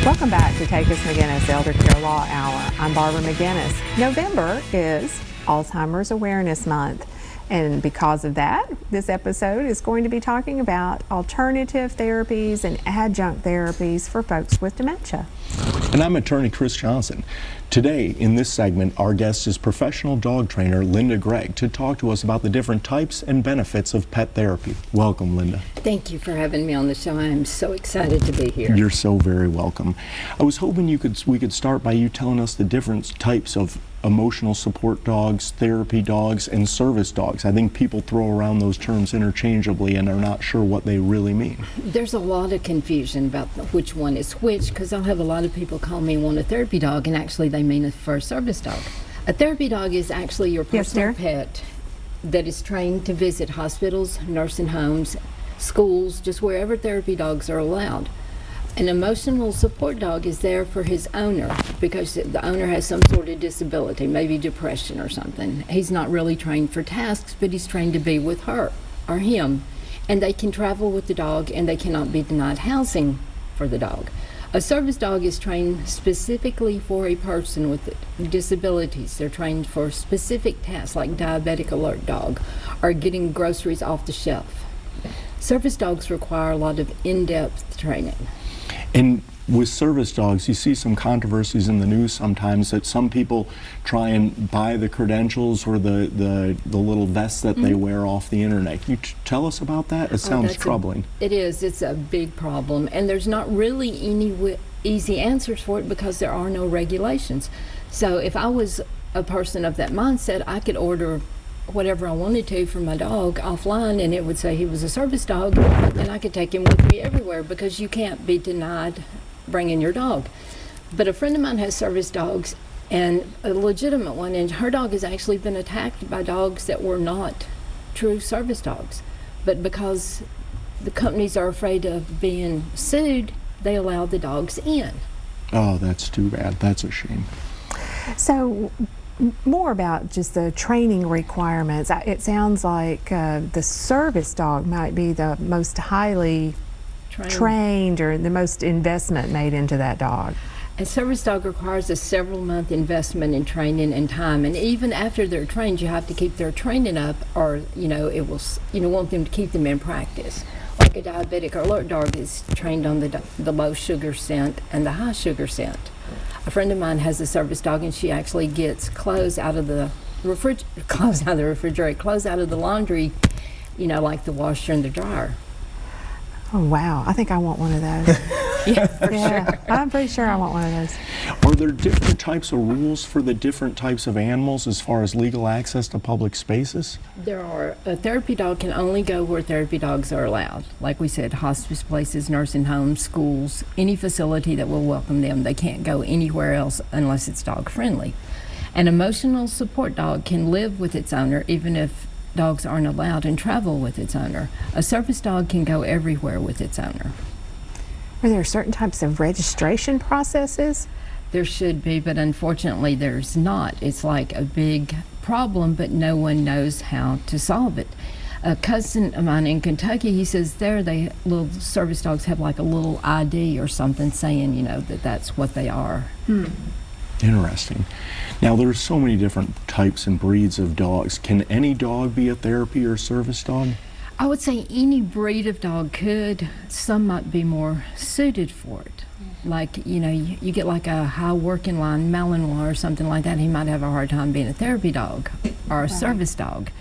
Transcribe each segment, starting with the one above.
Welcome back to Takacs McGinnis Elder Care Law Hour. I'm Barbara McGinnis. November is Alzheimer's Awareness Month, and because of that, this episode is going to be talking about alternative therapies and adjunct therapies for folks with dementia. And I'm attorney Chris Johnson. Today, in this segment, our guest is professional dog trainer Linda Gregg to talk to us about the different types and benefits of pet therapy. Welcome, Linda. Thank you for having me on the show. I am so excited to be here. You're so very welcome. I was hoping we could start by you telling us the different types of emotional support dogs, therapy dogs, and service dogs. I think people throw around those terms interchangeably and are not sure what they really mean. There's a lot of confusion about which one is which, because I'll have a lot of people call me a therapy dog, and actually they mean it for a service dog. A therapy dog is actually your personal pet that is trained to visit hospitals, nursing homes, schools, just wherever therapy dogs are allowed. An emotional support dog is there for his owner because the owner has some sort of disability, maybe depression or something. He's not really trained for tasks, but he's trained to be with her or him. And they can travel with the dog, and they cannot be denied housing for the dog. A service dog is trained specifically for a person with disabilities. They're trained for specific tasks like diabetic alert dog or getting groceries off the shelf. Service dogs require a lot of in-depth training. And with service dogs, you see some controversies in the news sometimes that some people try and buy the credentials or the little vests that they wear off the internet. Can you tell us about that? It sounds troubling. It is. It's a big problem. And there's not really any easy answers for it because there are no regulations. So if I was a person of that mindset, I could order whatever I wanted to for my dog offline, and it would say he was a service dog, and I could take him with me everywhere because you can't be denied bringing your dog. But a friend of mine has service dogs, and a legitimate one, and her dog has actually been attacked by dogs that were not true service dogs. But because the companies are afraid of being sued, they allow the dogs in. Oh, that's too bad. That's a shame. So, more about just the training requirements. It sounds like the service dog might be the most highly trained or the most investment made into that dog. A service dog requires a several-month investment in training and time, and even after they're trained, you have to keep their training up, or it will want them to keep them in practice. Like a diabetic alert dog is trained on the low sugar scent and the high sugar scent. A friend of mine has a service dog, and she actually gets clothes out of the refrigerator, clothes out of the laundry, like the washer and the dryer. Oh, wow. I think I want one of those. Yeah, for sure. I'm pretty sure I want one of those. Are there different types of rules for the different types of animals as far as legal access to public spaces? There are. A therapy dog can only go where therapy dogs are allowed. Like we said, hospice places, nursing homes, schools, any facility that will welcome them. They can't go anywhere else unless it's dog friendly. An emotional support dog can live with its owner even if dogs aren't allowed and travel with its owner. A service dog can go everywhere with its owner. Are there certain types of registration processes? There should be, but unfortunately there's not. It's like a big problem, but no one knows how to solve it. A cousin of mine in Kentucky, he says little service dogs have like a little ID or something saying, that's what they are. Interesting. Now, there's so many different types and breeds of dogs. Can any dog be a therapy or service dog? I would say any breed of dog could. Some might be more suited for it. Like, you get like a high working line Malinois or something like that, he might have a hard time being a therapy dog or a service dog.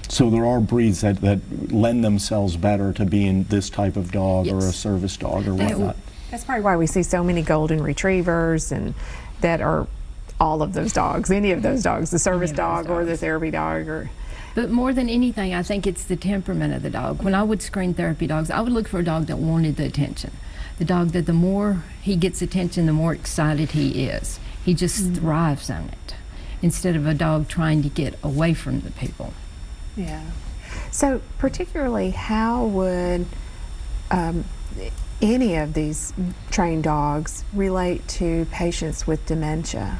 So there are breeds that lend themselves better to being this type of dog or a service dog or whatnot. That's probably why we see so many golden retrievers and that are all of those dogs, any of those dogs, the service dog or the therapy dog. But more than anything, I think it's the temperament of the dog. When I would screen therapy dogs, I would look for a dog that wanted the attention. The dog that the more he gets attention, the more excited he is. He just thrives on it, instead of a dog trying to get away from the people. Yeah. So particularly, how would any of these trained dogs relate to patients with dementia?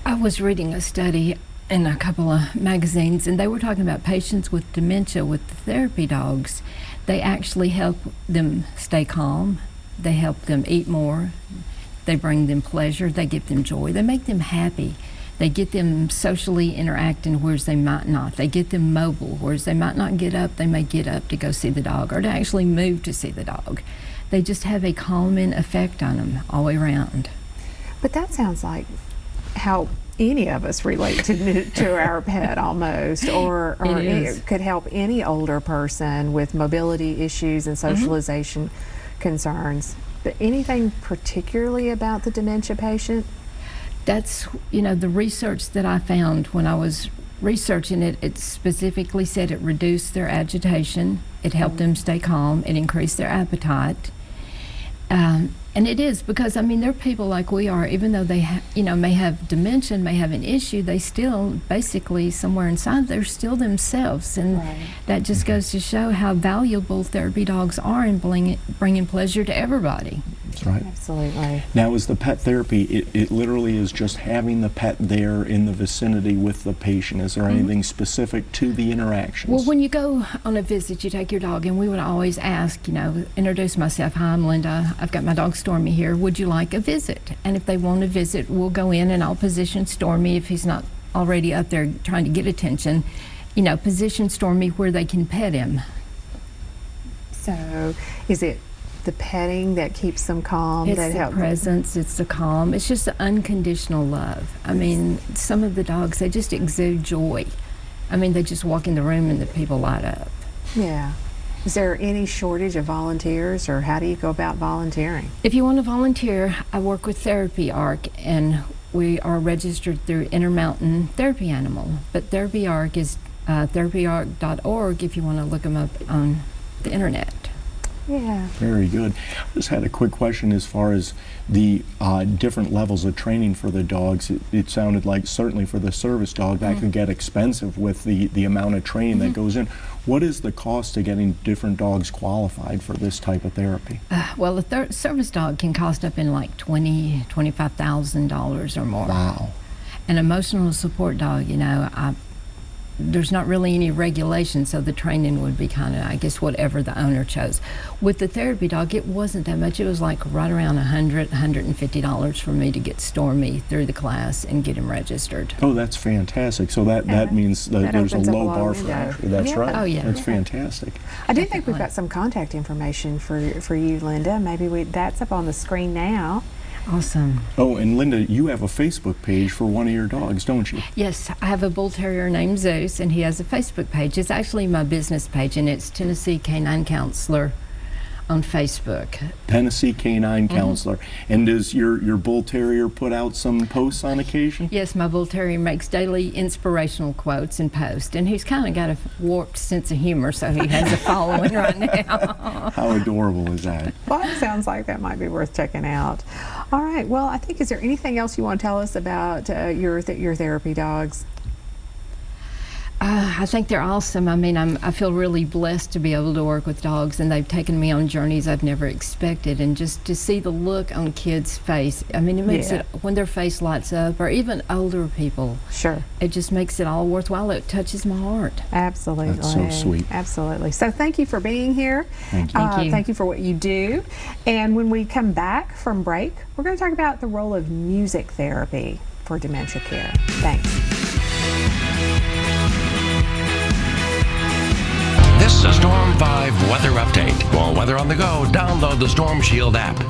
I was reading a study in a couple of magazines, and they were talking about patients with dementia with the therapy dogs. They actually help them stay calm. They help them eat more. They bring them pleasure. They give them joy. They make them happy. They get them socially interacting, whereas they might not. They get them mobile, whereas they might not get up. They may get up to go see the dog or to actually move to see the dog. They just have a calming effect on them all the way around. But that sounds like how any of us relate to our pet almost, or it could help any older person with mobility issues and socialization concerns. But anything particularly about the dementia patient? That's, the research that I found when I was researching it, it specifically said it reduced their agitation, it helped them stay calm, it increased their appetite. And it is because, there are people like we are, even though they may have dementia, may have an issue, they still, basically, somewhere inside, they're still themselves. And that just goes to show how valuable therapy dogs are in bringing pleasure to everybody. That's right. Absolutely. Now, is the pet therapy, it literally is just having the pet there in the vicinity with the patient. Is there anything specific to the interactions? Well, when you go on a visit, you take your dog, and we would always ask, introduce myself. Hi, I'm Linda. I've got my dog Stormy here. Would you like a visit? And if they want a visit, we'll go in and I'll position Stormy, if he's not already up there trying to get attention, position Stormy where they can pet him. So, is it the petting that keeps them calm? It's the presence, it's the calm, it's just the unconditional love. Some of the dogs, they just exude joy. They just walk in the room and the people light up. Yeah. Is there any shortage of volunteers, or how do you go about volunteering? If you want to volunteer, I work with Therapy Arc, and we are registered through Intermountain Therapy Animal. But Therapy Arc is therapyarc.org if you want to look them up on the internet. Yeah. Very good. I just had a quick question as far as the different levels of training for the dogs. It sounded like certainly for the service dog that could get expensive with the amount of training that goes in. What is the cost to getting different dogs qualified for this type of therapy? Well, a service dog can cost up in like $25,000 or more. Wow. An emotional support dog, there's not really any regulation, so the training would be kind of, I guess, whatever the owner chose. With the therapy dog, it wasn't that much. It was like right around $150 for me to get Stormy through the class and get him registered. Oh, that's fantastic. So that means there's a low bar for entry. That's right. Oh, yeah. That's fantastic. I do think we've got some contact information for you, Linda. Maybe that's up on the screen now. Awesome. Oh, and Linda, you have a Facebook page for one of your dogs, don't you? Yes, I have a bull terrier named Zeus, and he has a Facebook page. It's actually my business page, and it's Tennessee Canine Counselor on Facebook. Tennessee Canine Counselor. And does your bull terrier put out some posts on occasion? Yes, my bull terrier makes daily inspirational quotes and posts, and he's kind of got a warped sense of humor, so he has a following right now. How adorable is that? Well, it sounds like that might be worth checking out. All right. Well, I think, is there anything else you want to tell us about your therapy dogs? I think they're awesome. I feel really blessed to be able to work with dogs, and they've taken me on journeys I've never expected. And just to see the look on kids' face, it makes it, when their face lights up, or even older people. Sure. It just makes it all worthwhile. It touches my heart. Absolutely. That's so sweet. Absolutely. So thank you for being here. Thank you. Thank you for what you do. And when we come back from break, we're going to talk about the role of music therapy for dementia care. Thanks. This is a Storm 5 weather update. For weather on the go, download the Storm Shield app.